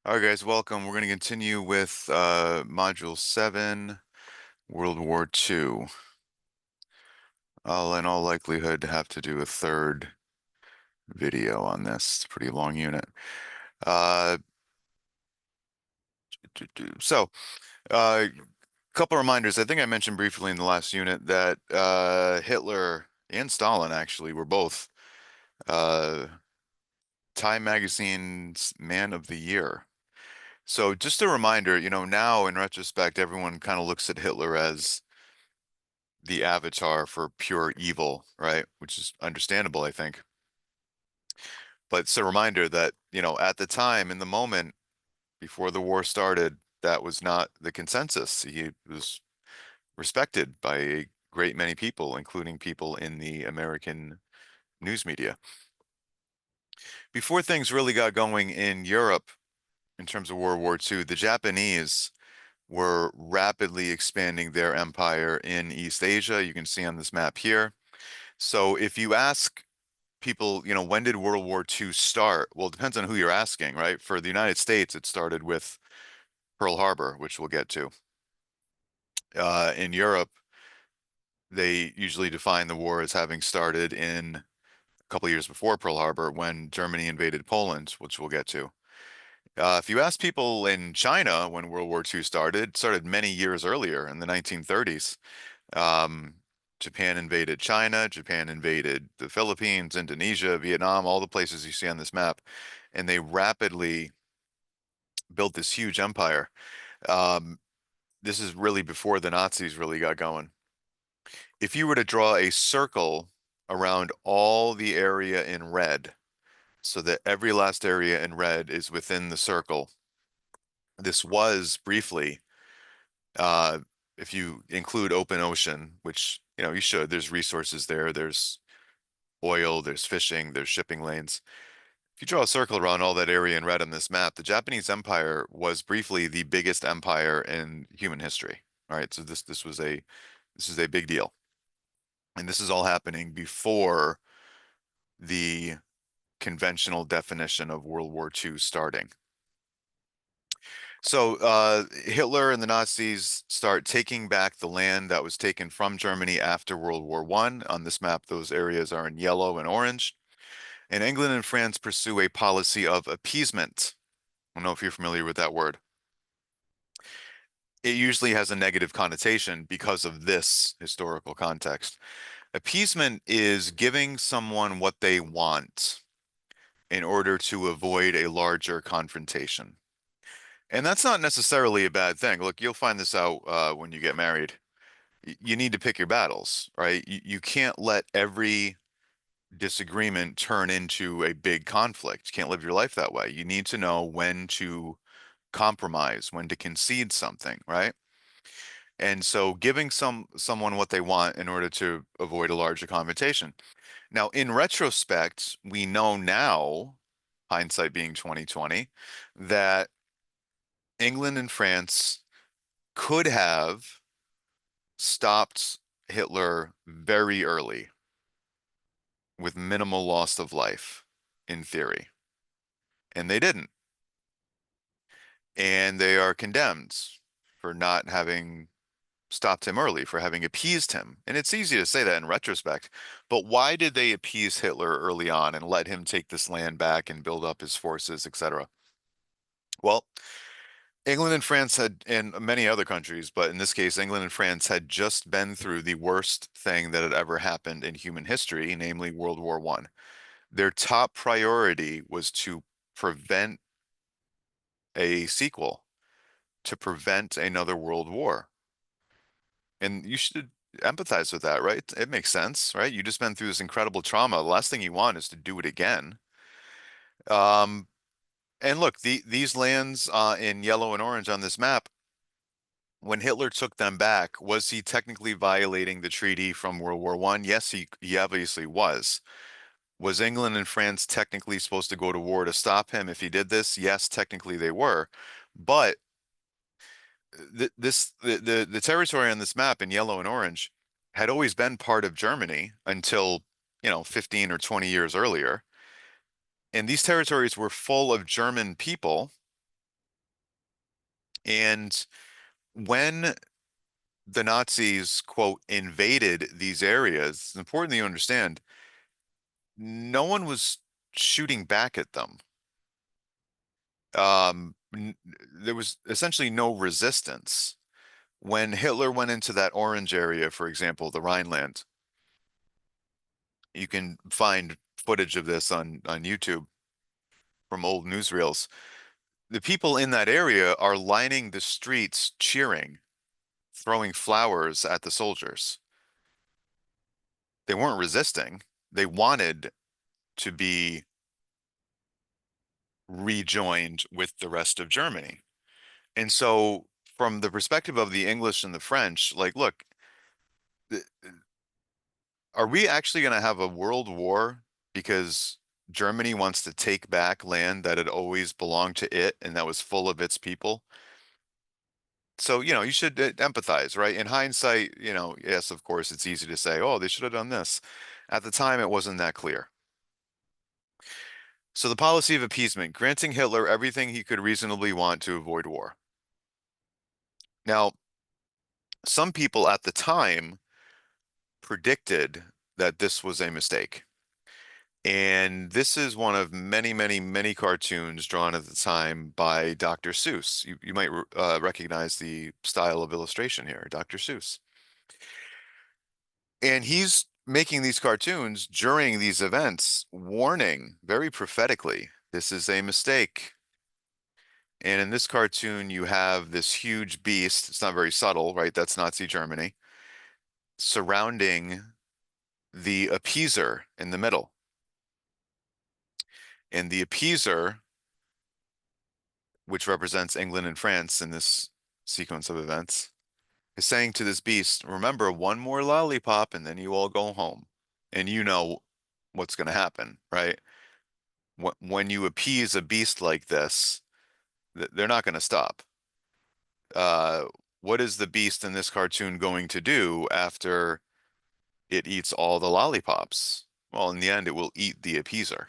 All right, guys, welcome. We're going to continue with Module 7, World War II. I'll, in all likelihood, have to do a third video on this. It's a pretty long unit. Uh, so, a couple reminders. I think I mentioned briefly in the last unit that Hitler and Stalin actually were both uh, Time Magazine's Man of the Year. So, just a reminder, now in retrospect, everyone kind of looks at Hitler as the avatar for pure evil, right? Which is understandable, I think. But it's a reminder that, at the time, in the moment before the war started, that was not the consensus. He was respected by a great many people, including people in the American news media. Before things really got going in Europe in terms of World War II, the Japanese were rapidly expanding their empire in East Asia. You can see on this map here. So if you ask people, when did World War II start? Well, it depends on who you're asking, right? For the United States, it started with Pearl Harbor, which we'll get to. In Europe, they usually define the war as having started in a couple of years before Pearl Harbor when Germany invaded Poland, which we'll get to. If you ask people in China when World War II started, it started many years earlier in the 1930s. Um, Japan invaded China, Japan invaded the Philippines, Indonesia, Vietnam, all the places you see on this map, and they rapidly built this huge empire. Um, this is really before the Nazis really got going. If you were to draw a circle around all the area in red, so that every last area in red is within the circle, this was briefly, uh, if you include open ocean, which you should, there's resources there, there's oil, there's fishing, there's shipping lanes. If you draw a circle around all that area in red on this map, the Japanese Empire was briefly the biggest empire in human history. All right, so this is a big deal. And this is all happening before the conventional definition of World War II starting. So Hitler and the Nazis start taking back the land that was taken from Germany after World War I. On this map, those areas are in yellow and orange. And England and France pursue a policy of appeasement. I don't know if you're familiar with that word. It usually has a negative connotation because of this historical context. Appeasement is giving someone what they want in order to avoid a larger confrontation. And that's not necessarily a bad thing. Look, you'll find this out when you get married. You need to pick your battles, right? You can't let every disagreement turn into a big conflict. You can't live your life that way. You need to know when to compromise, when to concede something, right? And so giving someone what they want in order to avoid a larger confrontation. Now, in retrospect, we know now, hindsight being 2020, that England and France could have stopped Hitler very early with minimal loss of life, in theory. And they didn't. And they are condemned for not having stopped him early, for having appeased him. And it's easy to say that in retrospect, but why did they appease Hitler early on and let him take this land back and build up his forces, etc.? Well, England and France had, and many other countries, but in this case, England and France had just been through the worst thing that had ever happened in human history, namely World War I. Their top priority was to prevent a sequel, to prevent another world war. And you should empathize with that, right? It makes sense, right? You just been through this incredible trauma. The last thing you want is to do it again. Um, and look, these lands in yellow and orange on this map, when Hitler took them back, was he technically violating the treaty from World War I? Yes, he obviously was. Was England and France technically supposed to go to war to stop him if he did this? Yes, technically they were. But the territory on this map in yellow and orange had always been part of Germany until, 15 or 20 years earlier. And these territories were full of German people And when the Nazis, quote, invaded these areas, it's important that you understand, no one was shooting back at them. There was essentially no resistance. When Hitler went into that orange area, for example, the Rhineland, you can find footage of this on YouTube from old newsreels. The people in that area are lining the streets cheering, throwing flowers at the soldiers. They weren't resisting. They wanted to be rejoined with the rest of Germany. And so, from the perspective of the English and the French, like, look, are we actually going to have a world war because Germany wants to take back land that had always belonged to it and that was full of its people? So, you should empathize, right? In hindsight, yes, of course, it's easy to say, oh, they should have done this. At the time, it wasn't that clear. So the policy of appeasement, granting Hitler everything he could reasonably want to avoid war. Now, some people at the time predicted that this was a mistake. And this is one of many, many, many cartoons drawn at the time by Dr. Seuss. You might recognize the style of illustration here, Dr. Seuss. And he's making these cartoons during these events, warning very prophetically, this is a mistake. And in this cartoon, you have this huge beast. It's not very subtle, right? That's Nazi Germany, surrounding the appeaser in the middle. And the appeaser, which represents England and France in this sequence of events, is saying to this beast, remember, one more lollipop and then you all go home. And you know what's going to happen, right? When you appease a beast like this, they're not going to stop. Uh, what is the beast in this cartoon going to do after it eats all the lollipops? Well, in the end, it will eat the appeaser.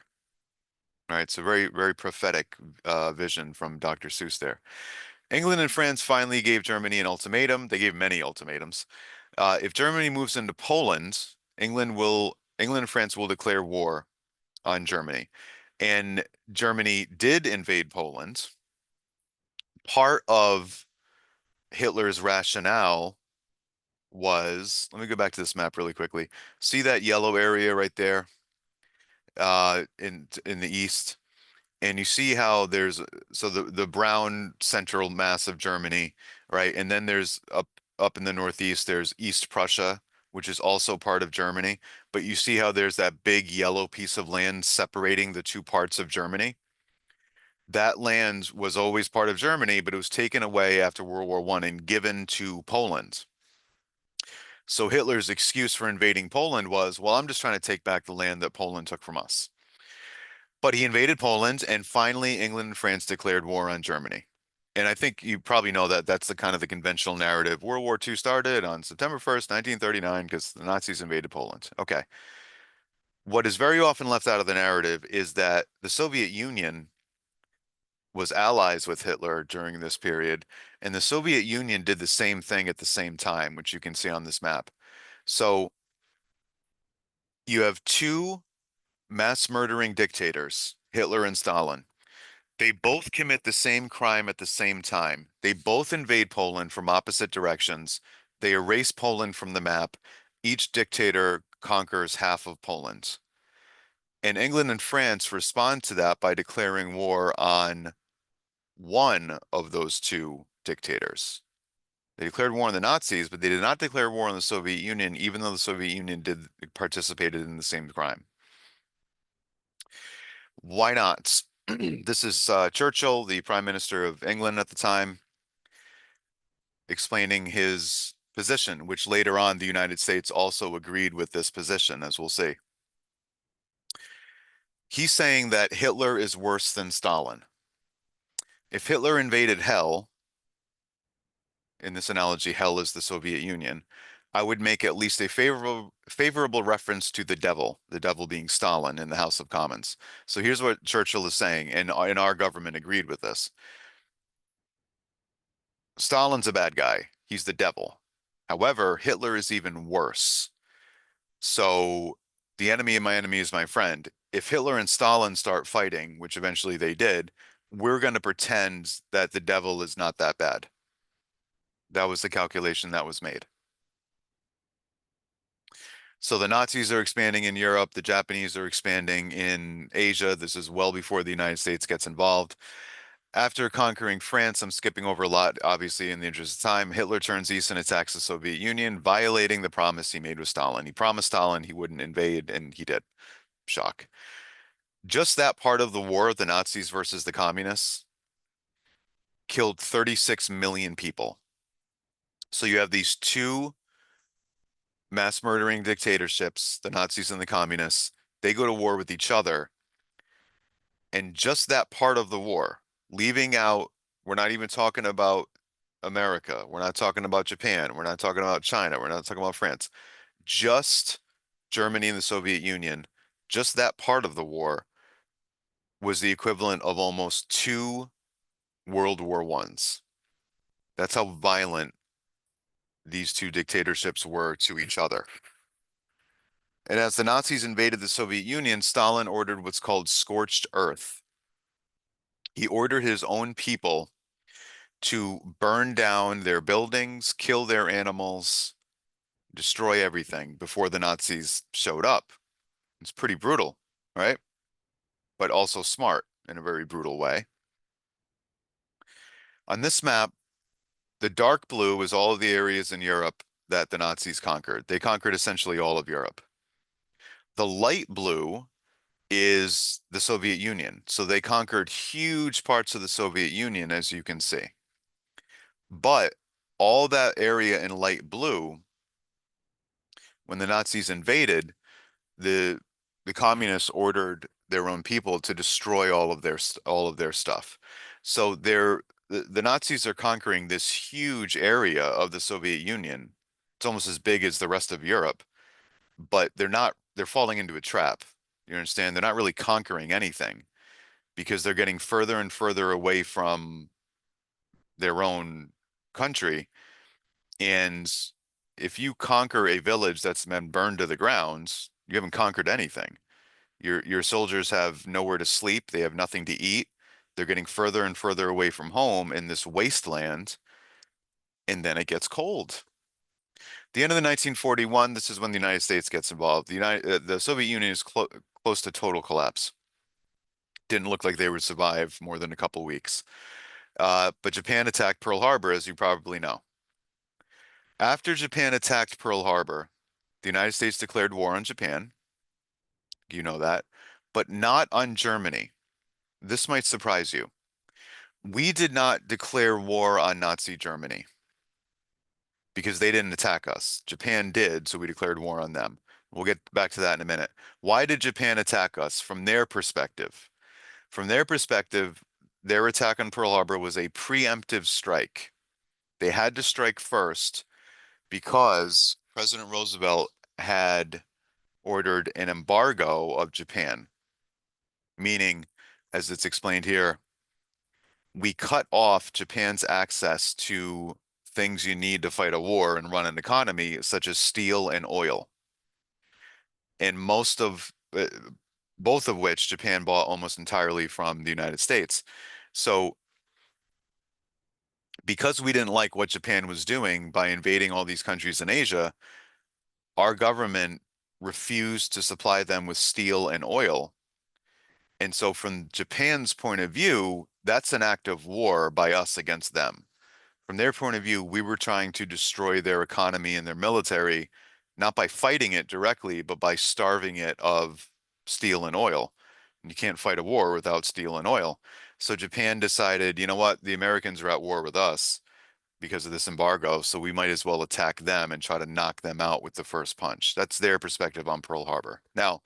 Right, so very, very prophetic vision from Dr. Seuss there. England and France finally gave Germany an ultimatum. They gave many ultimatums. If Germany moves into Poland, England and France will declare war on Germany. And Germany did invade Poland. Part of Hitler's rationale was, let me go back to this map really quickly. See that yellow area right there in the east? And you see how there's so the brown central mass of Germany, right? And then there's up in the northeast, there's East Prussia, which is also part of Germany. But you see how there's that big yellow piece of land separating the two parts of Germany? That land was always part of Germany, but it was taken away after World War I and given to Poland. So Hitler's excuse for invading Poland was, well, I'm just trying to take back the land that Poland took from us. But he invaded Poland, and finally, England and France declared war on Germany. And I think you probably know that that's the kind of the conventional narrative. World War II started on September 1st, 1939, because the Nazis invaded Poland. Okay. What is very often left out of the narrative is that the Soviet Union was allies with Hitler during this period, and the Soviet Union did the same thing at the same time, which you can see on this map. So you have two mass murdering dictators, Hitler and Stalin. They both commit the same crime at the same time. They both invade Poland from opposite directions. They erase Poland from the map. Each dictator conquers half of Poland. And England and France respond to that by declaring war on one of those two dictators. They declared war on the Nazis, but they did not declare war on the Soviet Union, even though the Soviet Union did participated in the same crime. Why not? This is Churchill, the Prime Minister of England at the time, explaining his position, which later on the United States also agreed with this position, as we'll see. He's saying that Hitler is worse than Stalin. If Hitler invaded hell, in this analogy, hell is the Soviet Union, I would make at least a favorable reference to the devil being Stalin in the House of Commons. So here's what Churchill is saying, and our government agreed with this. Stalin's a bad guy. He's the devil. However, Hitler is even worse. So the enemy of my enemy is my friend. If Hitler and Stalin start fighting, which eventually they did, we're going to pretend that the devil is not that bad. That was the calculation that was made. So the Nazis are expanding in Europe, the Japanese are expanding in Asia. This is well before the United States gets involved. After conquering France, I'm skipping over a lot, obviously, in the interest of time. Hitler turns east and attacks the Soviet Union, violating the promise he made with Stalin. He promised Stalin he wouldn't invade, and he did. Shock. Just that part of the war, the Nazis versus the communists, killed 36 million people. So you have these two mass murdering dictatorships, the Nazis and the communists. They go to war with each other. And just that part of the war, leaving out, we're not even talking about America. We're not talking about Japan. We're not talking about China. We're not talking about France. Just Germany and the Soviet Union, just that part of the war was the equivalent of almost two World War Ones. That's how violent these two dictatorships were to each other. And as the Nazis invaded the Soviet Union, Stalin ordered what's called scorched earth. He ordered his own people to burn down their buildings, kill their animals, destroy everything before the Nazis showed up. It's pretty brutal, right? But also smart in a very brutal way. On this map, the dark blue is all of the areas in Europe that the Nazis conquered. They conquered essentially all of Europe. The light blue is the Soviet Union. So they conquered huge parts of the Soviet Union, as you can see. But all that area in light blue, when the Nazis invaded, the the communists ordered their own people to destroy all of their stuff. So the Nazis are conquering this huge area of the Soviet Union. It's almost as big as the rest of Europe, but they're falling into a trap. You understand? They're not really conquering anything because they're getting further and further away from their own country. And if you conquer a village that's been burned to the ground, you haven't conquered anything. Your soldiers have nowhere to sleep. They have nothing to eat. They're getting further and further away from home in this wasteland, and then it gets cold. The end of the 1941, this is when the United States gets involved. The Soviet Union is close to total collapse. Didn't look like they would survive more than a couple weeks. But Japan attacked Pearl Harbor, as you probably know. After Japan attacked Pearl Harbor, the United States declared war on Japan. You know that, but not on Germany. This might surprise you. We did not declare war on Nazi Germany because they didn't attack us. Japan did, so we declared war on them. We'll get back to that in a minute. Why did Japan attack us from their perspective? From their perspective, their attack on Pearl Harbor was a preemptive strike. They had to strike first because President Roosevelt had ordered an embargo of Japan, meaning, as it's explained here, we cut off Japan's access to things you need to fight a war and run an economy, such as steel and oil. And both of which Japan bought almost entirely from the United States. So because we didn't like what Japan was doing by invading all these countries in Asia, our government refused to supply them with steel and oil. And so from Japan's point of view, that's an act of war by us against them. From their point of view, we were trying to destroy their economy and their military, not by fighting it directly, but by starving it of steel and oil. And you can't fight a war without steel and oil. So Japan decided, you know what, the Americans are at war with us because of this embargo, so we might as well attack them and try to knock them out with the first punch. That's their perspective on Pearl Harbor. Now,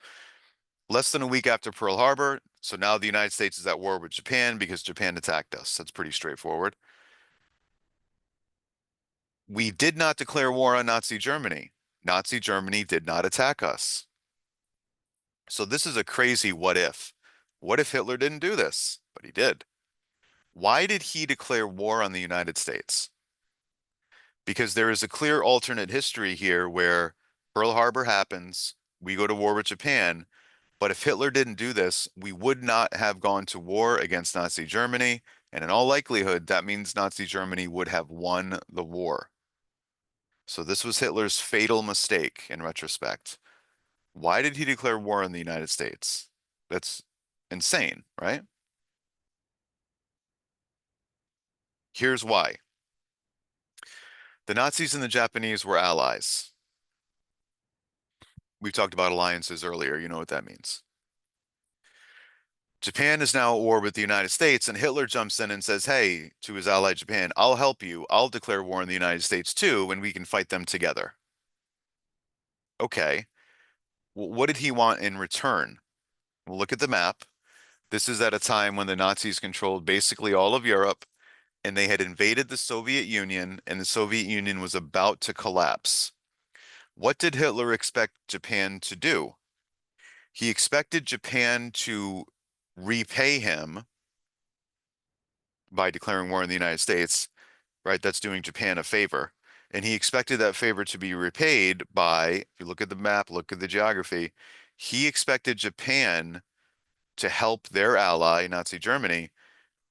less than a week after Pearl Harbor, so now the United States is at war with Japan because Japan attacked us. That's pretty straightforward. We did not declare war on Nazi Germany. Nazi Germany did not attack us. So this is a crazy what if. What if Hitler didn't do this? But he did. Why did he declare war on the United States? because there is a clear alternate history here where Pearl Harbor happens, we go to war with Japan, but if Hitler didn't do this, we would not have gone to war against Nazi Germany, and in all likelihood, that means Nazi Germany would have won the war. So this was Hitler's fatal mistake in retrospect. Why did he declare war on the United States? That's insane, right? Here's why. The Nazis and the Japanese were allies. We talked about alliances earlier. You know what that means. Japan is now at war with the United States, and Hitler jumps in and says, hey, to his ally Japan, I'll help you. I'll declare war on the United States too, and we can fight them together. Okay. What did he want in return? Well, look at the map. This is at a time when the Nazis controlled basically all of Europe, and they had invaded the Soviet Union, and the Soviet Union was about to collapse. What did Hitler expect Japan to do? He expected Japan to repay him by declaring war on the United States, right? That's doing Japan a favor. And he expected that favor to be repaid by, if you look at the map, look at the geography, he expected Japan to help their ally, Nazi Germany,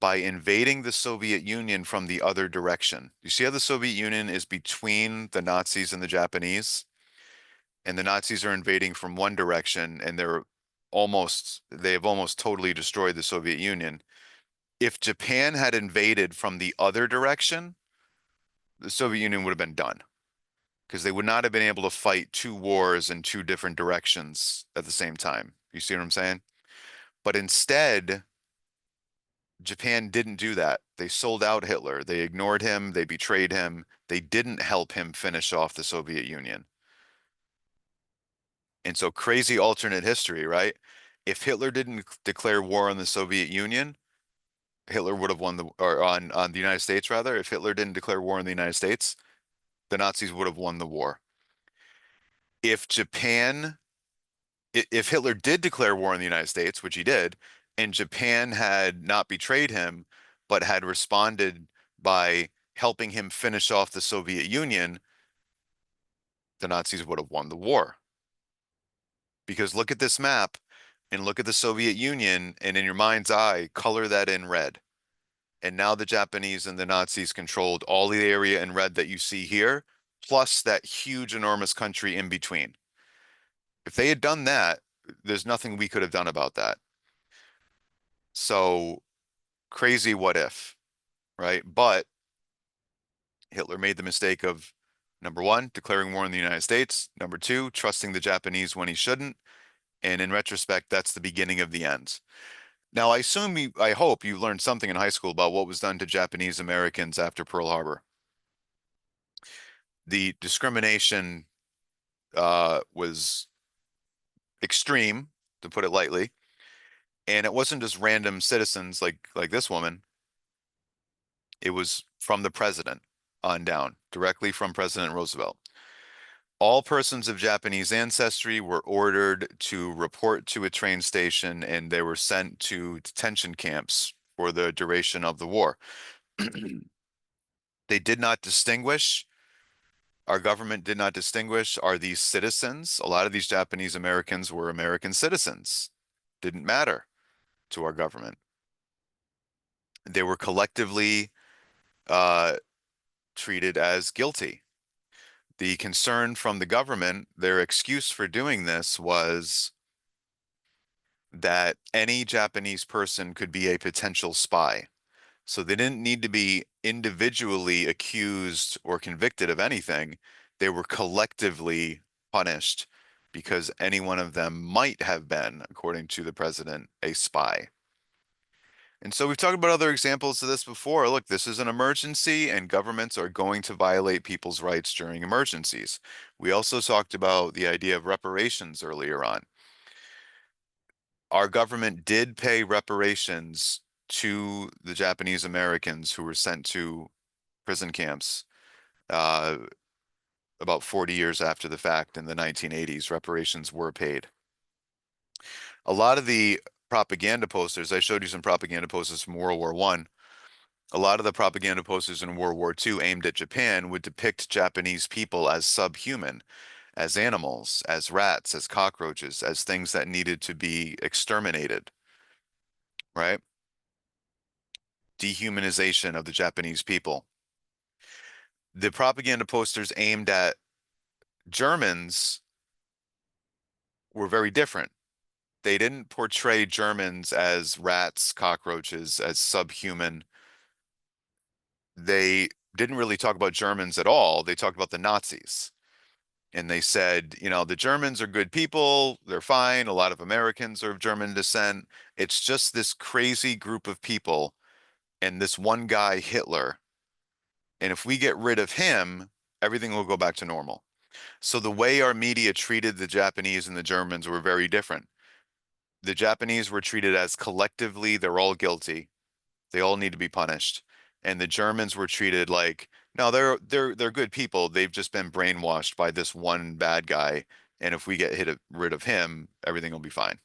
by invading the Soviet Union from the other direction. You see how the Soviet Union is between the Nazis and the Japanese? And the Nazis are invading from one direction, and they have almost totally destroyed the Soviet Union. If Japan had invaded from the other direction, the Soviet Union would have been done because they would not have been able to fight two wars in two different directions at the same time. You see what I'm saying? But instead, Japan didn't do that. They sold out Hitler. They ignored him. They betrayed him. They didn't help him finish off the Soviet Union. And so crazy alternate history, right? If Hitler didn't declare war on the Soviet Union, Hitler would have won or on the United States rather. If Hitler didn't declare war on the United States, the Nazis would have won the war. If Japan, if Hitler did declare war on the United States, which he did, and Japan had not betrayed him, but had responded by helping him finish off the Soviet Union, the Nazis would have won the war. Because look at this map and look at the Soviet Union, and in your mind's eye, color that in red. And now the Japanese and the Nazis controlled all the area in red that you see here, plus that huge, enormous country in between. If they had done that, there's nothing we could have done about that. So crazy what if, right? But Hitler made the mistake of number one, declaring war on the United States. Number two, trusting the Japanese when he shouldn't. And in retrospect, that's the beginning of the end. Now, I hope you learned something in high school about what was done to Japanese Americans after Pearl Harbor. The discrimination was extreme, to put it lightly, and it wasn't just random citizens like this woman. It was from the president on down, directly from President Roosevelt. All persons of Japanese ancestry were ordered to report to a train station, and they were sent to detention camps for the duration of the war. They did not distinguish. Our government did not distinguish. Are these citizens? A lot of these Japanese Americans were American citizens. Didn't matter to our government. They were collectively uh, treated as guilty. The concern from the government, their excuse for doing this was that any Japanese person could be a potential spy. So they didn't need to be individually accused or convicted of anything. They were collectively punished because any one of them might have been, according to the president, a spy. And so we've talked about other examples of this before. Look, this is an emergency, and governments are going to violate people's rights during emergencies. We also talked about the idea of reparations earlier on. Our government did pay reparations to the Japanese Americans who were sent to prison camps uh, about 40 years after the fact in the 1980s. Reparations were paid. A lot of the propaganda posters, I showed you some propaganda posters from World War I. A lot of the propaganda posters in World War II aimed at Japan would depict Japanese people as subhuman, as animals, as rats, as cockroaches, as things that needed to be exterminated, right? Dehumanization of the Japanese people. The propaganda posters aimed at Germans were very different. They didn't portray Germans as rats, cockroaches, as subhuman. They didn't really talk about Germans at all. They talked about the Nazis. And they said, you know, the Germans are good people. They're fine. A lot of Americans are of German descent. It's just this crazy group of people and this one guy, Hitler. And if we get rid of him, everything will go back to normal. So the way our media treated the Japanese and the Germans were very different. The Japanese were treated as collectively, they're all guilty. They all need to be punished. And the Germans were treated like, no, they're good people. They've just been brainwashed by this one bad guy. And if we get rid of him, everything will be fine.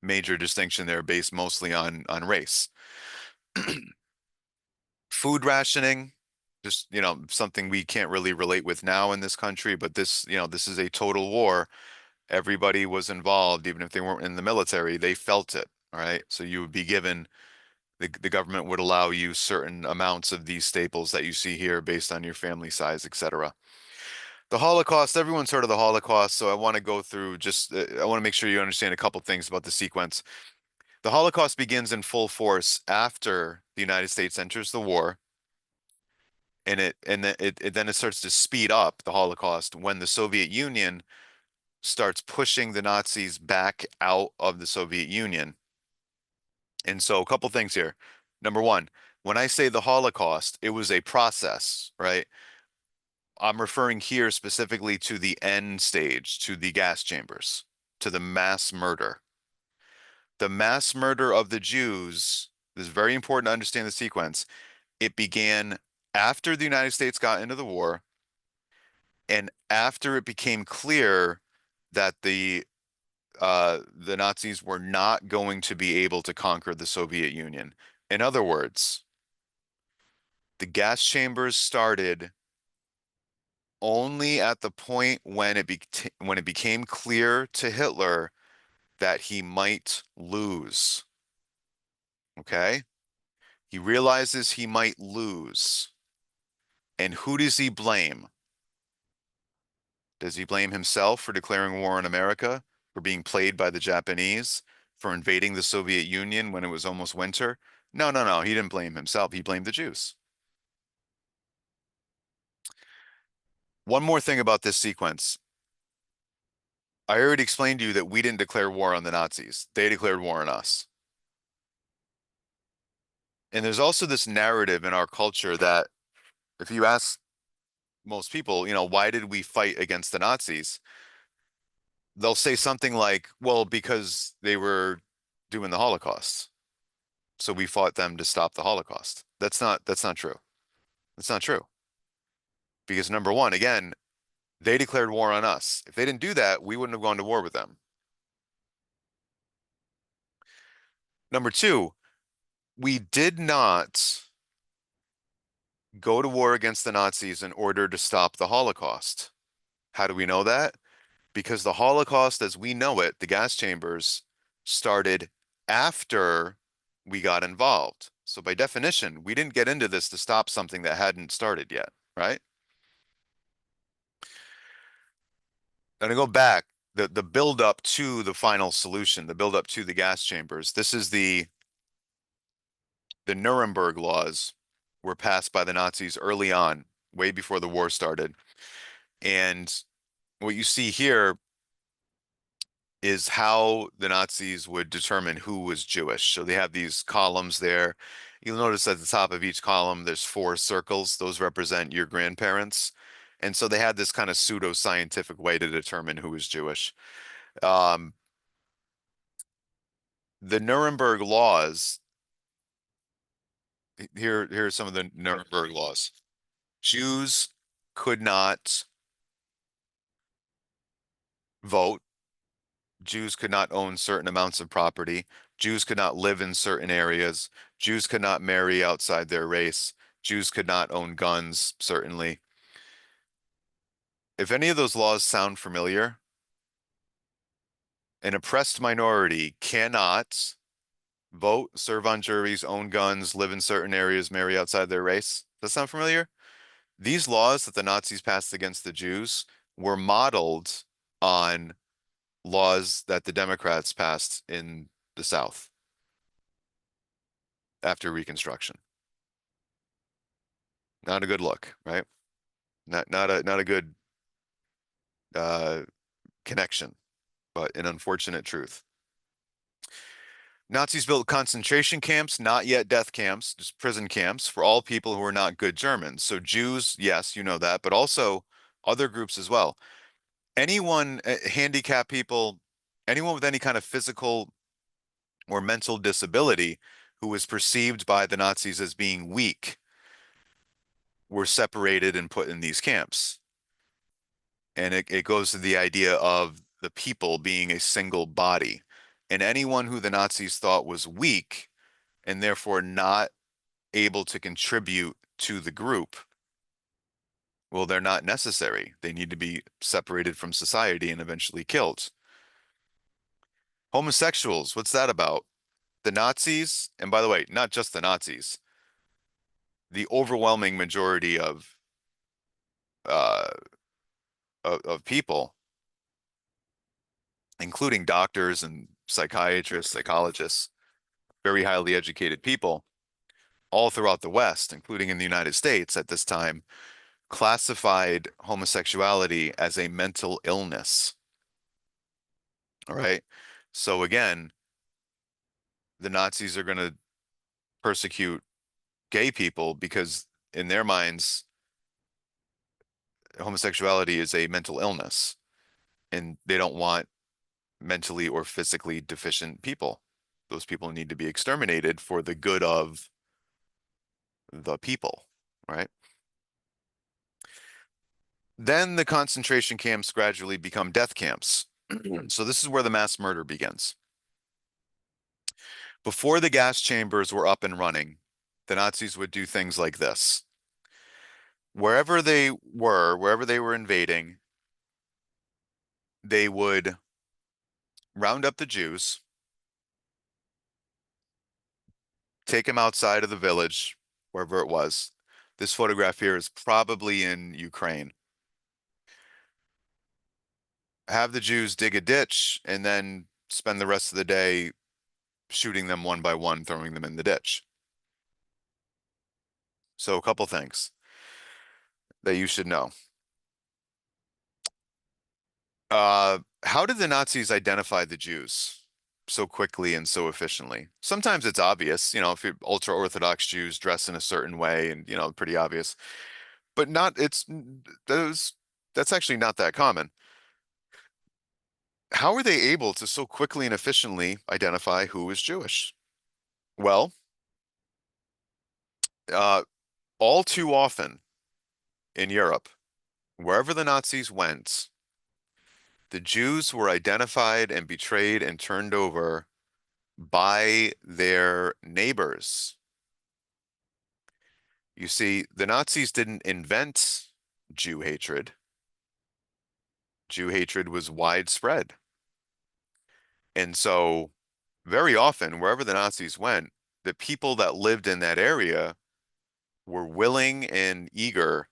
Major distinction there based mostly on race. Food rationing, just, you know, something we can't really relate with now in this country, but this, you know, this is a total war. Everybody was involved, even if they weren't in the military, they felt it. All right. So you would be given the government would allow you certain amounts of these staples that you see here based on your family size, etc. The Holocaust, everyone's heard of the Holocaust, so I want to go through just, I want to make sure you understand a couple things about the sequence. The Holocaust begins in full force after the United States enters the war, and then it starts to speed up the Holocaust when the Soviet Union starts pushing the Nazis back out of the Soviet Union. And so a couple things here. Number one, when I say the Holocaust, it was a process, right? I'm referring here specifically to the end stage, to the gas chambers, to the mass murder. The mass murder of the Jews, this is very important to understand the sequence. It began after the United States got into the war and after it became clear that the Nazis were not going to be able to conquer the Soviet Union. In other words, the gas chambers started only at the point when when it became clear to Hitler that he might lose. Okay? He realizes he might lose. And who does he blame? Does he blame himself for declaring war on America, for being played by the Japanese, for invading the Soviet Union when it was almost winter? No, no, no. He didn't blame himself. He blamed the Jews. One more thing about this sequence. I already explained to you that we didn't declare war on the Nazis. They declared war on us. And there's also this narrative in our culture that if you ask most people, you know, why did we fight against the Nazis? They'll say something like, well, because they were doing the Holocaust. So we fought them to stop the Holocaust. That's not true. That's not true. Because number one, again, they declared war on us. If they didn't do that, we wouldn't have gone to war with them. Number two, we did not go to war against the Nazis in order to stop the Holocaust. How do we know that? Because the Holocaust, as we know it, the gas chambers, started after we got involved. So by definition, we didn't get into this to stop something that hadn't started yet, right? I'm gonna go back, the build up to the final solution, the build up to the gas chambers. This is the Nuremberg laws were passed by the Nazis early on, way before the war started. And what you see here is how the Nazis would determine who was Jewish. So they have these columns there. You'll notice at the top of each column, there's four circles. Those represent your grandparents. And so they had this kind of pseudo-scientific way to determine who was Jewish. Um, the Nuremberg laws, here are some of the Nuremberg laws. Jews could not vote. Jews could not own certain amounts of property. Jews could not live in certain areas. Jews could not marry outside their race. Jews could not own guns, certainly. If any of those laws sound familiar, an oppressed minority cannot vote, serve on juries, own guns, live in certain areas, marry outside their race. Does that sound familiar? These laws that the Nazis passed against the Jews were modeled on laws that the Democrats passed in the South after Reconstruction. Not a good look, right? Not a good uh, connection, but an unfortunate truth. Nazis built concentration camps, not yet death camps, just prison camps for all people who were not good Germans. So Jews, yes, you know that, but also other groups as well. Anyone, handicapped people, anyone with any kind of physical or mental disability who was perceived by the Nazis as being weak were separated and put in these camps. And it goes to the idea of the people being a single body. And anyone who the Nazis thought was weak and therefore not able to contribute to the group, well, they're not necessary. They need to be separated from society and eventually killed. Homosexuals, what's that about? The Nazis, and by the way, not just the Nazis, the overwhelming majority uh, of people, including doctors and psychiatrists, psychologists, very highly educated people, all throughout the West, including in the United States at this time, classified homosexuality as a mental illness. All right. So again, the Nazis are going to persecute gay people because in their minds, homosexuality is a mental illness and they don't want mentally or physically deficient people. Those people need to be exterminated for the good of the people, right? Then the concentration camps gradually become death camps. So this is where the mass murder begins. Before the gas chambers were up and running, the Nazis would do things like this. Wherever they were invading, they would round up the Jews, take them outside of the village, wherever it was. This photograph here is probably in Ukraine. Have the Jews dig a ditch and then spend the rest of the day shooting them one by one, throwing them in the ditch. So a couple things that you should know. How did the Nazis identify the Jews so quickly and so efficiently? Sometimes it's obvious, if you're ultra-Orthodox Jews dress in a certain way and, pretty obvious, but not, those, that's actually not that common. How are they able to so quickly and efficiently identify who is Jewish? Well, uh, all too often in Europe, wherever the Nazis went, the Jews were identified and betrayed and turned over by their neighbors. You see, the Nazis didn't invent Jew hatred. Jew hatred was widespread. And so, very often, wherever the Nazis went, the people that lived in that area were willing and eager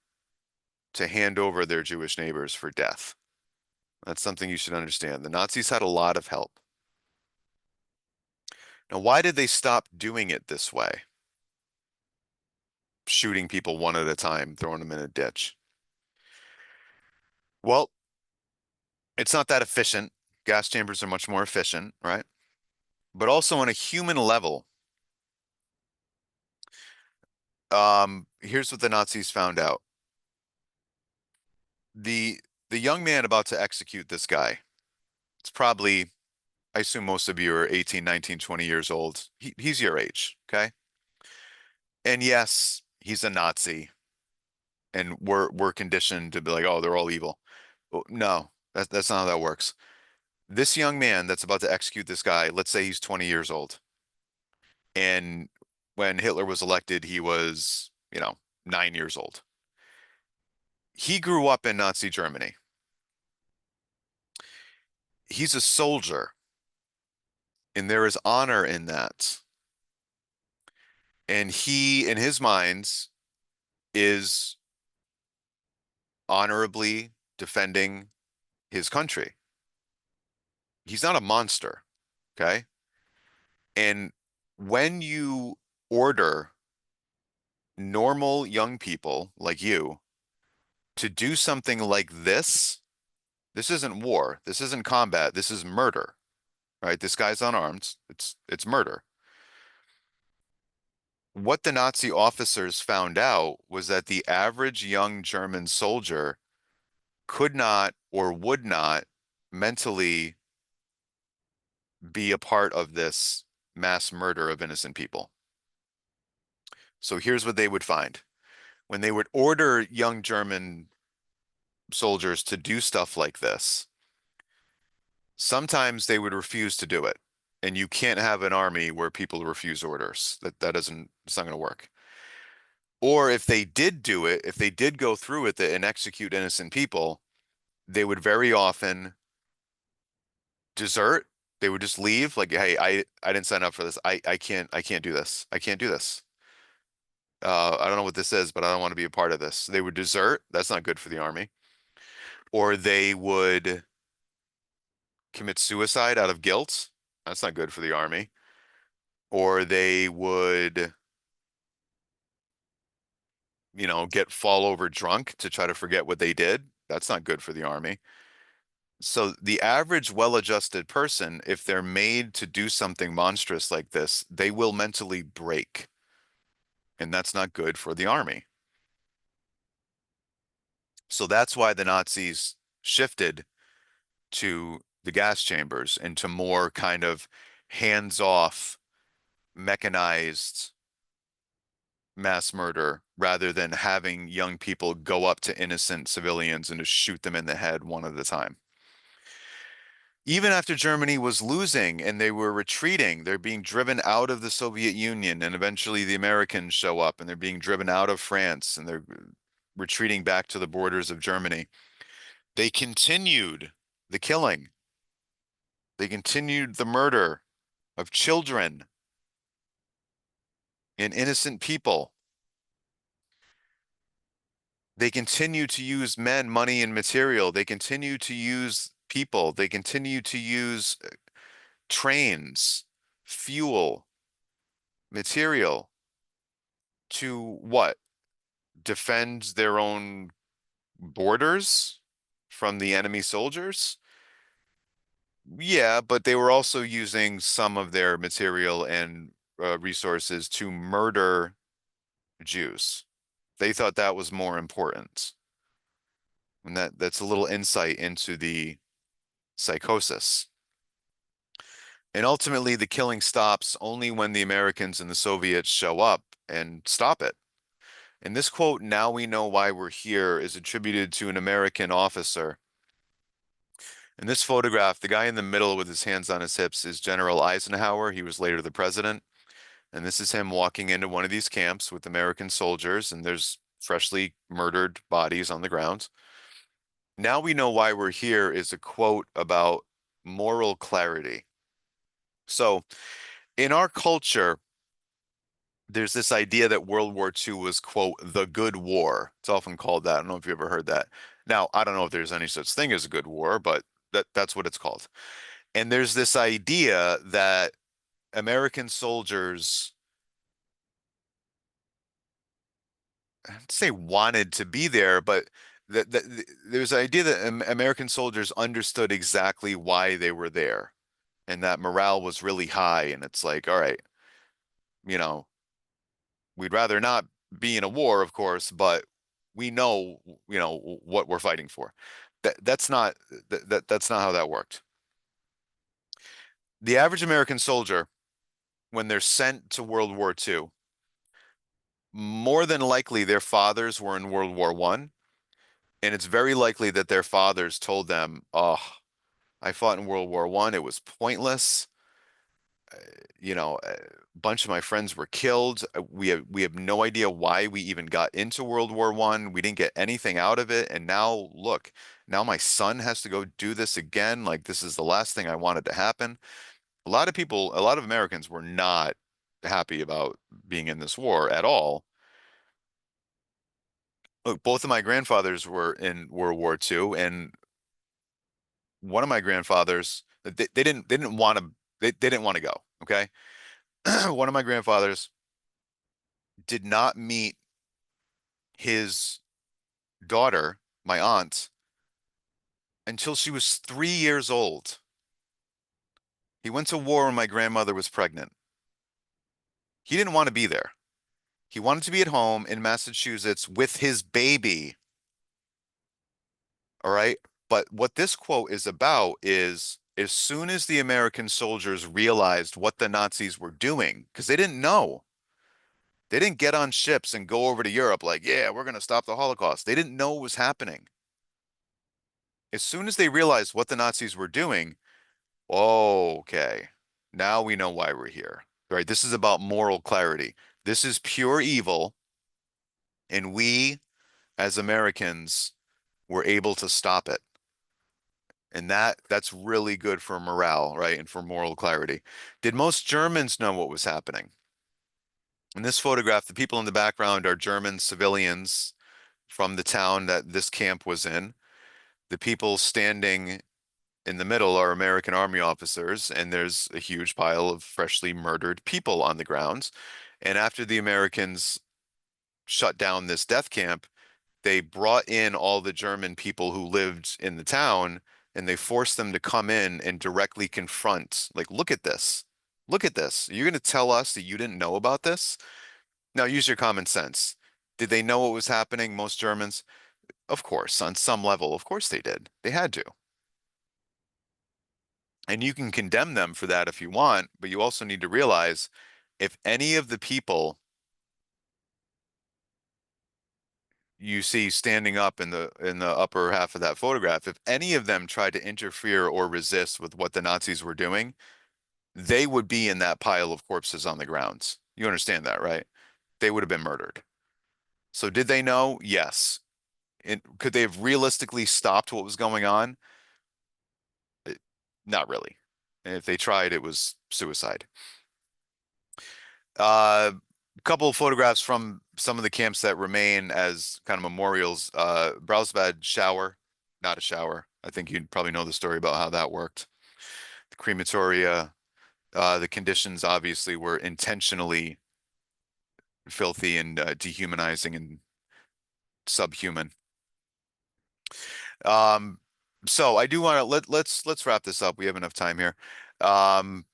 to hand over their Jewish neighbors for death. That's something you should understand. The Nazis had a lot of help. Now, why did they stop doing it this way? Shooting people one at a time, throwing them in a ditch. Well, it's not that efficient. Gas chambers are much more efficient, right? But also on a human level, here's what the Nazis found out. The the young man about to execute this guy, it's probably, I assume most of you are 18, 19, 20 years old. He's your age, okay? And yes, he's a Nazi, and we're conditioned to be like, oh, they're all evil. Well, no, that's not how that works. This young man that's about to execute this guy, let's say he's 20 years old. And when Hitler was elected, he was, 9 years old. He grew up in Nazi Germany. He's a soldier, and there is honor in that. And he, in his minds, is honorably defending his country. He's not a monster, okay? And when you order normal young people like you to do something like this isn't war. This isn't combat. This is murder, right? This guy's unarmed. It's murder. What the Nazi officers found out was that the average young German soldier could not or would not mentally be a part of this mass murder of innocent people. So here's what they would find. When they would order young German soldiers to do stuff like this, sometimes they would refuse to do it. And you can't have an army where people refuse orders. That doesn't, it's not going to work. Or if they did do it, if they did go through with it and execute innocent people, they would very often desert. They would just leave like, hey, I didn't sign up for this. I can't do this. I can't do this. I don't know what this is, but I don't want to be a part of this. They would desert. That's not good for the army. Or they would commit suicide out of guilt. That's not good for the army. Or they would, get fall over drunk to try to forget what they did. That's not good for the army. So the average well-adjusted person, if they're made to do something monstrous like this, they will mentally break. And that's not good for the army. So that's why the Nazis shifted to the gas chambers and to more kind of hands-off, mechanized mass murder rather than having young people go up to innocent civilians and just shoot them in the head one at a time. Even after Germany was losing and they were retreating, they're being driven out of the Soviet Union, and eventually the Americans show up and they're being driven out of France and they're retreating back to the borders of Germany. They continued the killing. They continued the murder of children and innocent people. They continue to use men, money, and material. They continue to use people. They continue to use trains, fuel, material to what? Defend their own borders from the enemy soldiers? Yeah, but they were also using some of their material and resources to murder Jews. They thought that was more important. And that's a little insight into the psychosis. And ultimately, the killing stops only when the Americans and the Soviets show up and stop it. And this quote, "Now we know why we're here," is attributed to an American officer. In this photograph, the guy in the middle with his hands on his hips is General Eisenhower. He was later the president. And this is him walking into one of these camps with American soldiers, and there's freshly murdered bodies on the ground. "Now we know why we're here" is a quote about moral clarity. So in our culture, there's this idea that World War II was, quote, the good war. It's often called that. I don't know if you ever heard that. Now, I don't know if there's any such thing as a good war, but that's what it's called. And there's this idea that American soldiers, I'd say wanted to be there, but there's an idea that American soldiers understood exactly why they were there and that morale was really high. And it's like, all right, you know, we'd rather not be in a war, of course, but we know, what we're fighting for. That's not how that worked. The average American soldier, when they're sent to World War II, more than likely their fathers were in World War I, and it's very likely that their fathers told them, "Oh, I fought in World War I. It was pointless. A bunch of my friends were killed. We have no idea why we even got into World War I. We didn't get anything out of it. And now look, now my son has to go do this again. Like this is the last thing I wanted to happen. A lot of people, a lot of Americans were not happy about being in this war at all. Look, both of my grandfathers were in World War II, and one of my grandfathers, they didn't want to they didn't want to go. Okay. One of my grandfathers did not meet his daughter, my aunt, until she was 3 years old. He went to war when my grandmother was pregnant. He didn't want to be there. He wanted to be at home in Massachusetts with his baby. All right. But what this quote is about is as soon as the American soldiers realized what the Nazis were doing, because they didn't know, they didn't get on ships and go over to Europe like, yeah, we're going to stop the Holocaust. They didn't know what was happening. As soon as they realized what the Nazis were doing, oh, okay. Now we know why we're here. Right? This is about moral clarity. This is pure evil, and we, as Americans, were able to stop it. And that's really good for morale, right? And for moral clarity. Did most Germans know what was happening? In this photograph, the people in the background are German civilians from the town that this camp was in. The people standing in the middle are American Army officers, and there's a huge pile of freshly murdered people on the grounds. And after the Americans shut down this death camp, they brought in all the German people who lived in the town and they forced them to come in and directly confront, like, look at this. Look at this. You're going to tell us that you didn't know about this? Now use your common sense. Did they know what was happening, most Germans? Of course, on some level, of course they did. They had to. And you can condemn them for that if you want, but you also need to realize if any of the people you see standing up in the upper half of that photograph, if any of them tried to interfere or resist with what the Nazis were doing, they would be in that pile of corpses on the grounds. You understand that, right? They would have been murdered. So did they know? Yes. Could they have realistically stopped what was going on? Eh, Not really. And if they tried, it was suicide. A couple of photographs from some of the camps that remain as kind of memorials. Brausbad shower, not a shower. I think you'd probably know the story about how that worked. The crematoria, the conditions obviously were intentionally filthy and dehumanizing and subhuman. Um, so I do want to let's wrap this up. We have enough time here. Um,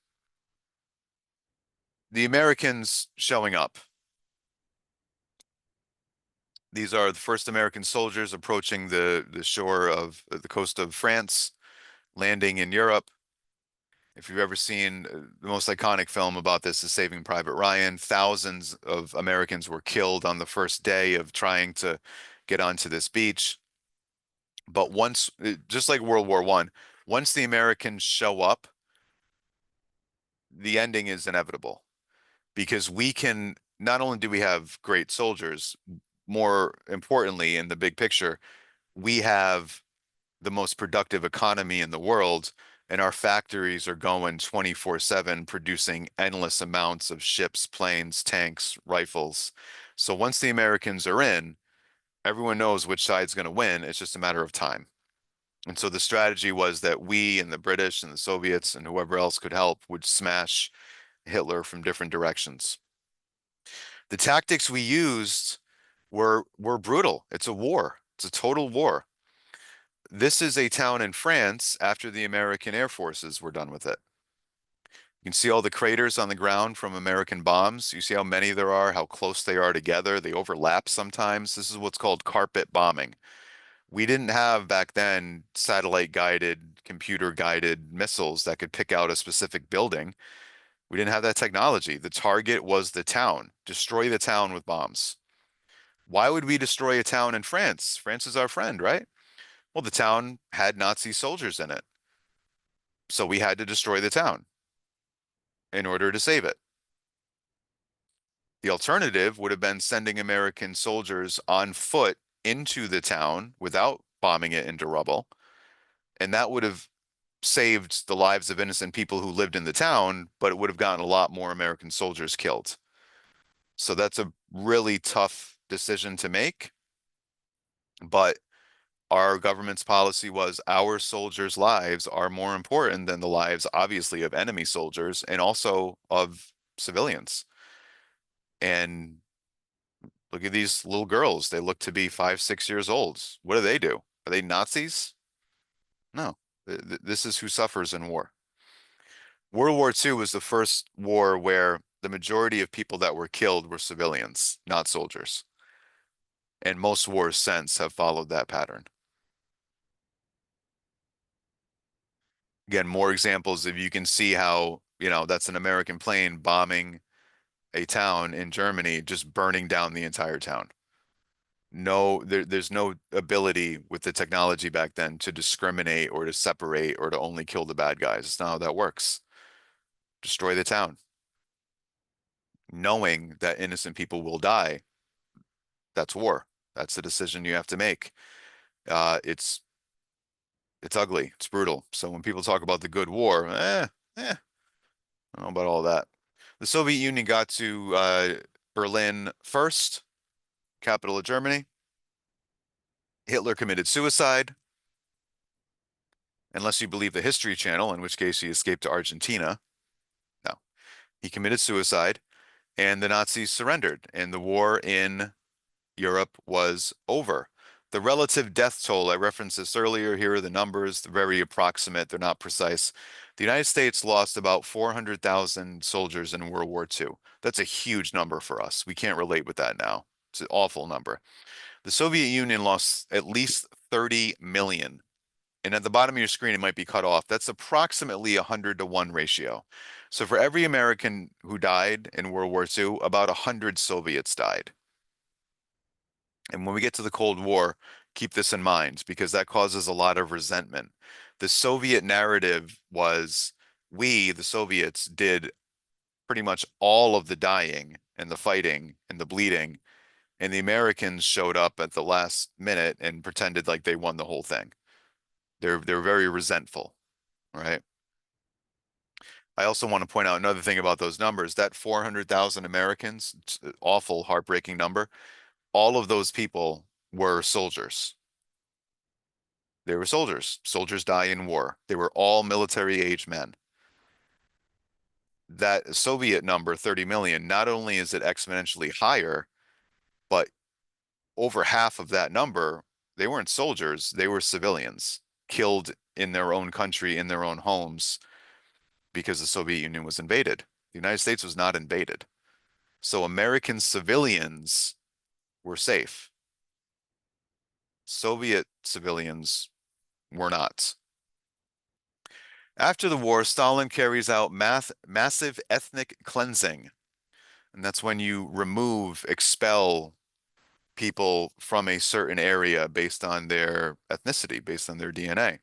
the Americans showing up. These are the first American soldiers approaching the shore of the coast of France, landing in Europe. If you've ever seen the most iconic film about this is Saving Private Ryan, thousands of Americans were killed on the first day of trying to get onto this beach. But once, just like World War I, once the Americans show up, the ending is inevitable because we can not only do we have great soldiers, more importantly, in the big picture, we have the most productive economy in the world, and our factories are going 24/7 producing endless amounts of ships, planes, tanks, rifles. So once the Americans are in, everyone knows which side's going to win. It's just a matter of time. And so the strategy was that we and the British and the Soviets and whoever else could help would smash Hitler from different directions. The tactics we used were brutal. It's a war. It's a total war. This is a town in France after the American Air Forces were done with it. You can see all the craters on the ground from American bombs. You see how many there are, how close they are together. They overlap sometimes. This is what's called carpet bombing. We didn't have back then satellite guided, computer guided missiles that could pick out a specific building. We didn't have that technology. The target was the town. Destroy the town with bombs. Why would we destroy a town in France? France is our friend, right? Well, the town had Nazi soldiers in it. So we had to destroy the town in order to save it. The alternative would have been sending American soldiers on foot into the town without bombing it into rubble. And that would have saved the lives of innocent people who lived in the town, but it would have gotten a lot more American soldiers killed. So that's a really tough decision to make. But our government's policy was our soldiers' lives are more important than the lives, obviously, of enemy soldiers and also of civilians. And look at these little girls. They look to be 5, 6 years old. What do they do? Are they Nazis? No. This is who suffers in war. World War II was the first war where the majority of people that were killed were civilians, not soldiers. And most wars since have followed that pattern. Again, more examples if you can see how, that's an American plane bombing a town in Germany, just burning down the entire town. No, there's no ability with the technology back then to discriminate or to separate or to only kill the bad guys. It's not how that works. Destroy the town, knowing that innocent people will die. That's war. That's the decision you have to make. Uh, it's it's ugly. It's brutal. So when people talk about the good war, I don't know about all that. The Soviet Union got to Berlin first, capital of Germany. Hitler committed suicide, unless you believe the History Channel, in which case he escaped to Argentina. No, he committed suicide, and the Nazis surrendered, and the war in Europe was over. The relative death toll, I referenced this earlier. Here are the numbers, they're very approximate, they're not precise. The United States lost about 400,000 soldiers in World War II. That's a huge number for us. We can't relate with that now. It's an awful number. The Soviet Union lost at least 30 million. And at the bottom of your screen, it might be cut off. That's approximately a 100-to-1 ratio. So for every American who died in World War II, about 100 Soviets died. And when we get to the Cold War, keep this in mind because that causes a lot of resentment. The Soviet narrative was we, the Soviets, did pretty much all of the dying and the fighting and the bleeding, and the Americans showed up at the last minute and pretended like they won the whole thing. They're very resentful, right? I also want to point out another thing about those numbers. That 400,000 Americans, it's an awful, heartbreaking number. All of those people were soldiers. They were soldiers. Soldiers die in war. They were all military age men. That Soviet number, 30 million, not only is it exponentially higher, but over half of that number, they weren't soldiers, they were civilians killed in their own country, in their own homes, because the Soviet Union was invaded. The United States was not invaded. So American civilians were safe. Soviet civilians were not. After the war, Stalin carries out massive ethnic cleansing. And that's when you remove, expel people from a certain area based on their ethnicity, based on their DNA.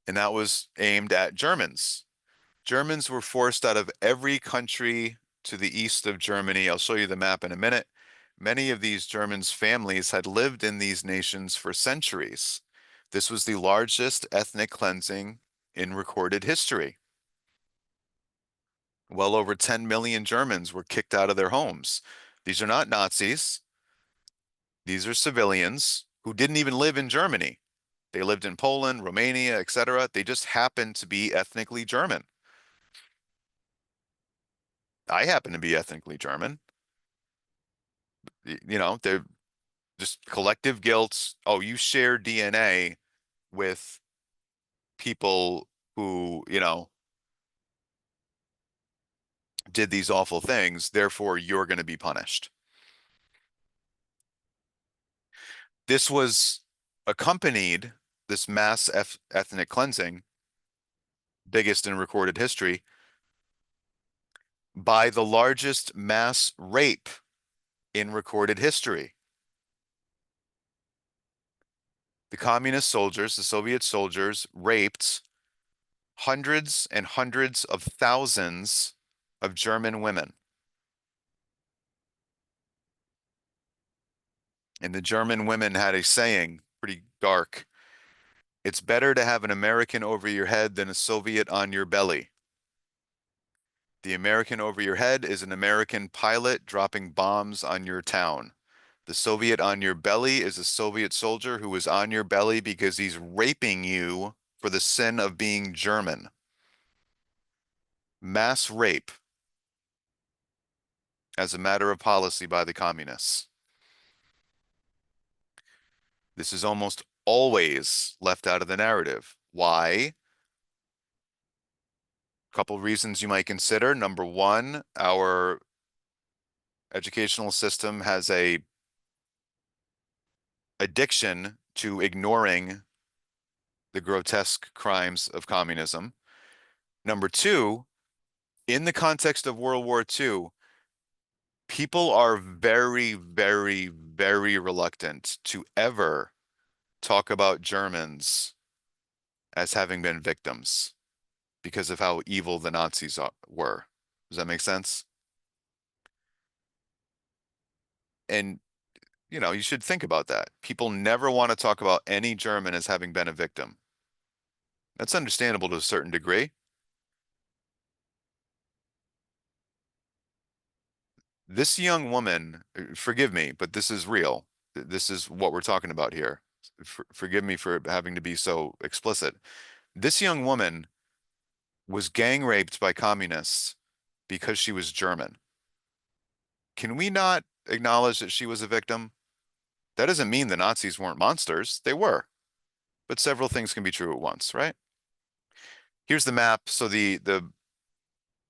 And that was aimed at Germans. Germans were forced out of every country to the east of Germany. I'll show you the map in a minute. Many of these Germans' families had lived in these nations for centuries. This was the largest ethnic cleansing in recorded history. Well over 10 million Germans were kicked out of their homes. These are not Nazis. These are civilians who didn't even live in Germany. They lived in Poland, Romania, etc. They just happened to be ethnically German. I happen to be ethnically German. They're just collective guilt. Oh, you share DNA with people who, did these awful things, therefore you're going to be punished. This was accompanied, this mass ethnic cleansing, biggest in recorded history, by the largest mass rape in recorded history. The communist soldiers, the Soviet soldiers, raped hundreds and hundreds of thousands of German women. And the German women had a saying, pretty dark. It's better to have an American over your head than a Soviet on your belly. The American over your head is an American pilot dropping bombs on your town. The Soviet on your belly is a Soviet soldier who is on your belly because he's raping you for the sin of being German. Mass rape as a matter of policy by the communists. This is almost always left out of the narrative. Why? A couple reasons you might consider. Number one, our educational system has a addiction to ignoring the grotesque crimes of communism. Number two, in the context of World War II, people are very, very, very reluctant to ever talk about Germans as having been victims because of how evil the Nazis were. Does that make sense? And, you should think about that. People never want to talk about any German as having been a victim. That's understandable to a certain degree. This young woman, forgive me, but this is real. This is what we're talking about here. Forgive me for having to be so explicit. This young woman was gang raped by communists because she was German. Can we not acknowledge that she was a victim? That doesn't mean the Nazis weren't monsters. They were. But several things can be true at once, right? Here's the map. So the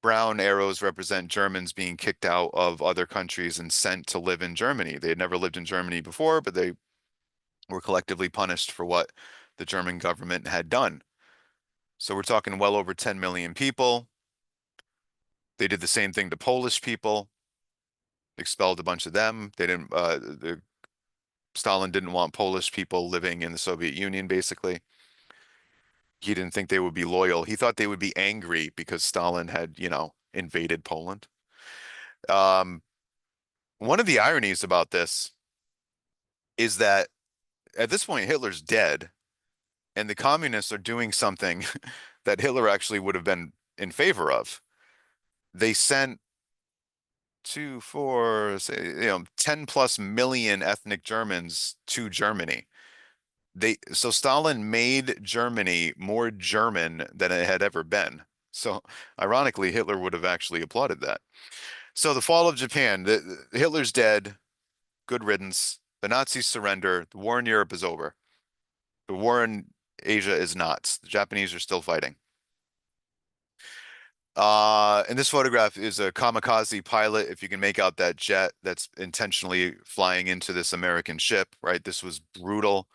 brown arrows represent Germans being kicked out of other countries and sent to live in Germany. They had never lived in Germany before, but they were collectively punished for what the German government had done. So we're talking well over 10 million people. They did the same thing to Polish people, expelled a bunch of them. Stalin didn't want Polish people living in the Soviet Union, basically. He didn't think they would be loyal. He thought they would be angry because Stalin had, invaded Poland. Um, One of the ironies about this is that at this point, Hitler's dead, and the communists are doing something that Hitler actually would have been in favor of. They sent two, four, say, 10 plus million ethnic Germans to Germany. So Stalin made Germany more German than it had ever been. So ironically, Hitler would have actually applauded that. So the fall of Japan, Hitler's dead, good riddance. The Nazis surrender. The war in Europe is over. The war in Asia is not. The Japanese are still fighting. And this photograph is a kamikaze pilot. If you can make out that jet that's intentionally flying into this American ship, right? This was brutal.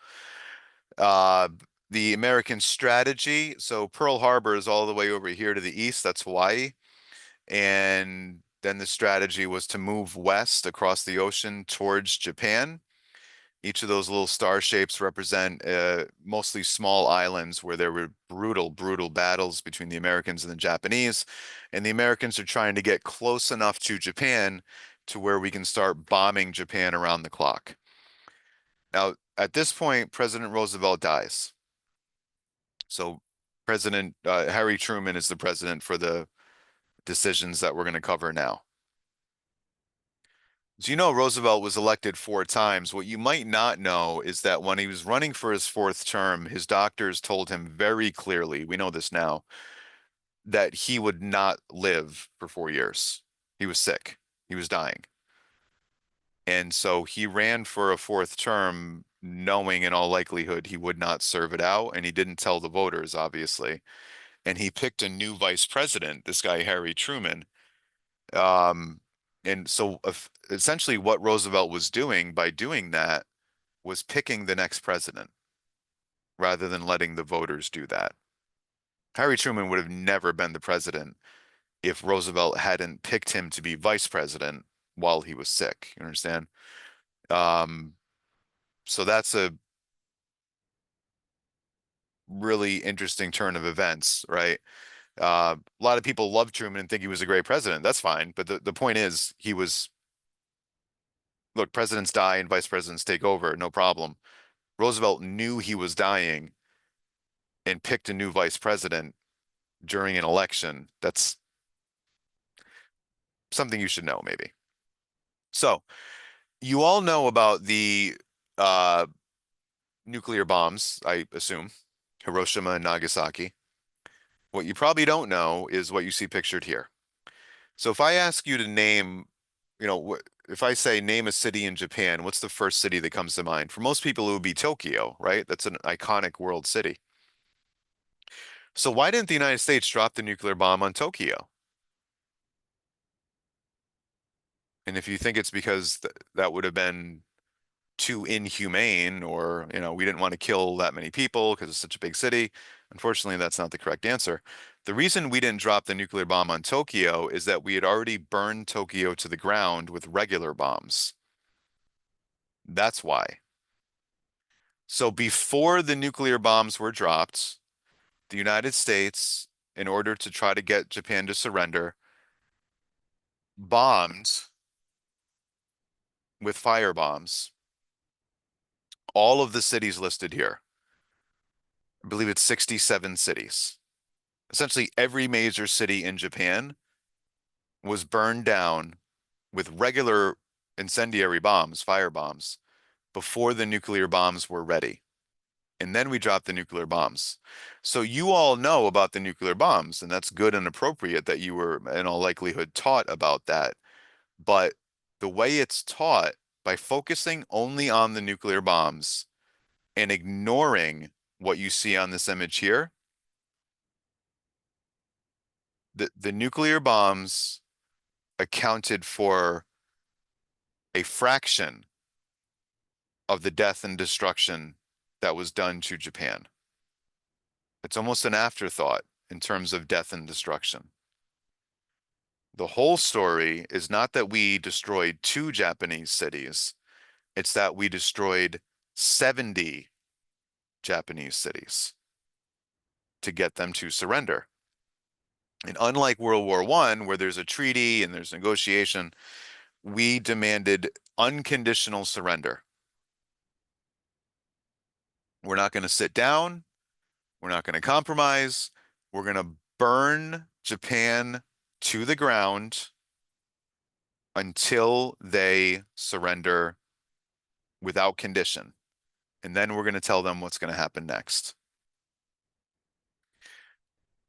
Uh, the American strategy. So Pearl Harbor is all the way over here to the east. That's Hawaii. And then the strategy was to move west across the ocean towards Japan. Each of those little star shapes represent mostly small islands where there were brutal, brutal battles between the Americans and the Japanese. And the Americans are trying to get close enough to Japan to where we can start bombing Japan around the clock. Now, at this point, President Roosevelt dies. So President Harry Truman is the president for the decisions that we're going to cover now. So Roosevelt was elected 4 times. What you might not know is that when he was running for his fourth term, his doctors told him very clearly, we know this now, that he would not live for 4 years. He was sick. He was dying. And so he ran for a fourth term, knowing in all likelihood he would not serve it out. And he didn't tell the voters, obviously. And he picked a new vice president, this guy, Harry Truman. Um, and so essentially what Roosevelt was doing by doing that was picking the next president rather than letting the voters do that. Harry Truman would have never been the president if Roosevelt hadn't picked him to be vice president while he was sick. You understand? Um, so that's really interesting turn of events, right? A lot of people love Truman and think he was a great president. That's fine. But the point is, look, presidents die and vice presidents take over, no problem. Roosevelt knew he was dying and picked a new vice president during an election. That's something you should know, maybe. So, you all know about the uh, nuclear bombs, I assume, Hiroshima and Nagasaki. What you probably don't know is what you see pictured here. So if I ask you to name, if I say name a city in Japan, what's the first city that comes to mind? For most people, it would be Tokyo, right? That's an iconic world city. So why didn't the United States drop the nuclear bomb on Tokyo? And if you think it's because that would have been too inhumane, or we didn't want to kill that many people because it's such a big city, unfortunately that's not the correct answer. The reason we didn't drop the nuclear bomb on Tokyo is that we had already burned Tokyo to the ground with regular bombs. That's why. So before the nuclear bombs were dropped, the United States, in order to try to get Japan to surrender, bombed with fire bombs all of the cities listed here. I believe it's 67 cities. Essentially every major city in Japan was burned down with regular incendiary bombs, fire bombs, before the nuclear bombs were ready. And then we dropped the nuclear bombs. So you all know about the nuclear bombs, and that's good and appropriate that you were in all likelihood taught about that. But the way it's taught, by focusing only on the nuclear bombs and ignoring what you see on this image here, the nuclear bombs accounted for a fraction of the death and destruction that was done to Japan. It's almost an afterthought in terms of death and destruction. The whole story is not that we destroyed 2 Japanese cities, it's that we destroyed 70 Japanese cities to get them to surrender. And unlike World War I, where there's a treaty and there's negotiation, we demanded unconditional surrender. We're not going to sit down. We're not going to compromise. We're going to burn Japan to the ground until they surrender without condition. And then we're going to tell them what's going to happen next.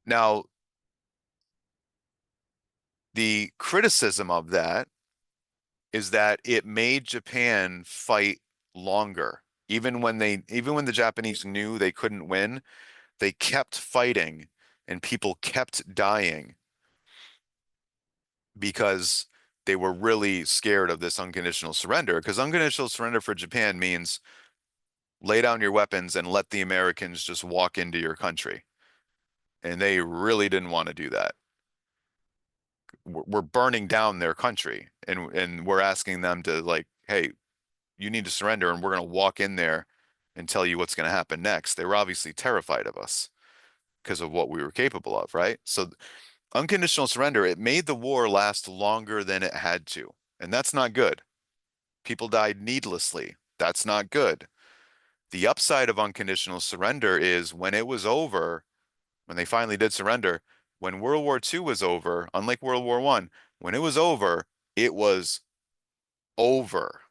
Now, the criticism of that is that it made Japan fight longer. Even when the Japanese knew they couldn't win, they kept fighting and people kept dying because they were really scared of this unconditional surrender. Because unconditional surrender for Japan means lay down your weapons and let the Americans just walk into your country. And they really didn't want to do that. We're burning down their country, and we're asking them to, like, hey, you need to surrender and we're going to walk in there and tell you what's going to happen next. They were obviously terrified of us because of what we were capable of, right? So unconditional surrender, it made the war last longer than it had to. And that's not good. People died needlessly. That's not good. The upside of unconditional surrender is when it was over, when they finally did surrender, when World War II was over, unlike World War I, when it was over, it was over.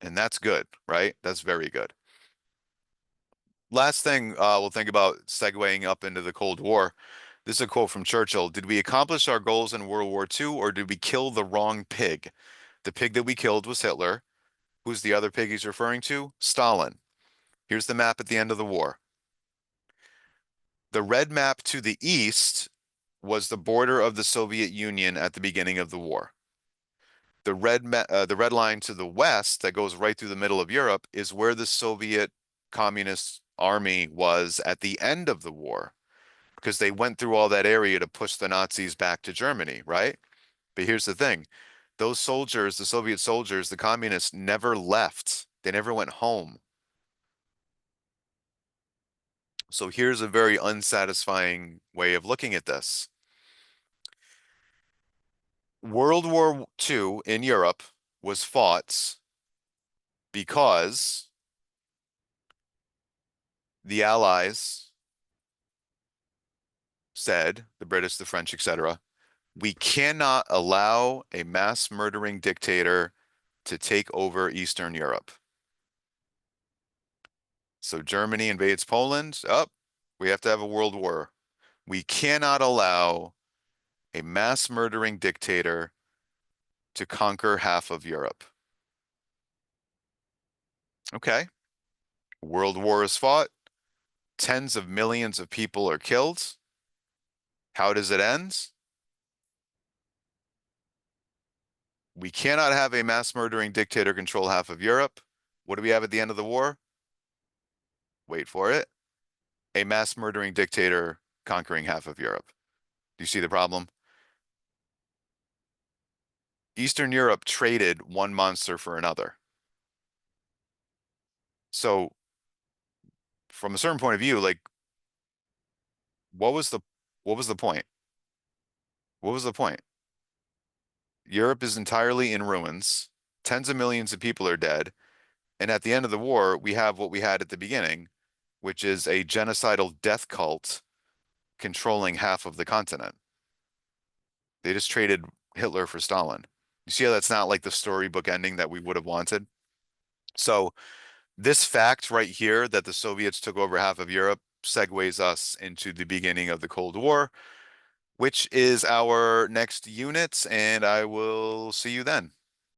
And that's good, right? That's very good. Last thing we'll think about segueing up into the Cold War. This is a quote from Churchill. Did we accomplish our goals in World War II, or did we kill the wrong pig? The pig that we killed was Hitler. Who's the other pig he's referring to? Stalin. Here's the map at the end of the war. The red map to the east was the border of the Soviet Union at the beginning of the war. The red line to the west that goes right through the middle of Europe is where the Soviet Communist Army was at the end of the war, because they went through all that area to push the Nazis back to Germany, right? But here's the thing. Those soldiers, the Soviet soldiers, the communists never left. They never went home. So here's a very unsatisfying way of looking at this. World War II in Europe was fought because the Allies said, the British, the French, etc., we cannot allow a mass murdering dictator to take over Eastern Europe. So Germany invades Poland. Oh, we have to have a world war. We cannot allow a mass murdering dictator to conquer half of Europe. Okay. World war is fought. Tens of millions of people are killed. How does it end? We cannot have a mass murdering dictator control half of Europe. What do we have at the end of the war? Wait for it. A mass murdering dictator conquering half of Europe. Do you see the problem? Eastern Europe traded one monster for another. So from a certain point of view, like what was the what was the point? What was the point? Europe is entirely in ruins. Tens of millions of people are dead. And at the end of the war, we have what we had at the beginning, which is a genocidal death cult controlling half of the continent. They just traded Hitler for Stalin. You see how that's not like the storybook ending that we would have wanted? So this fact right here that the Soviets took over half of Europe segues us into the beginning of the Cold War, which is our next unit, and I will see you then.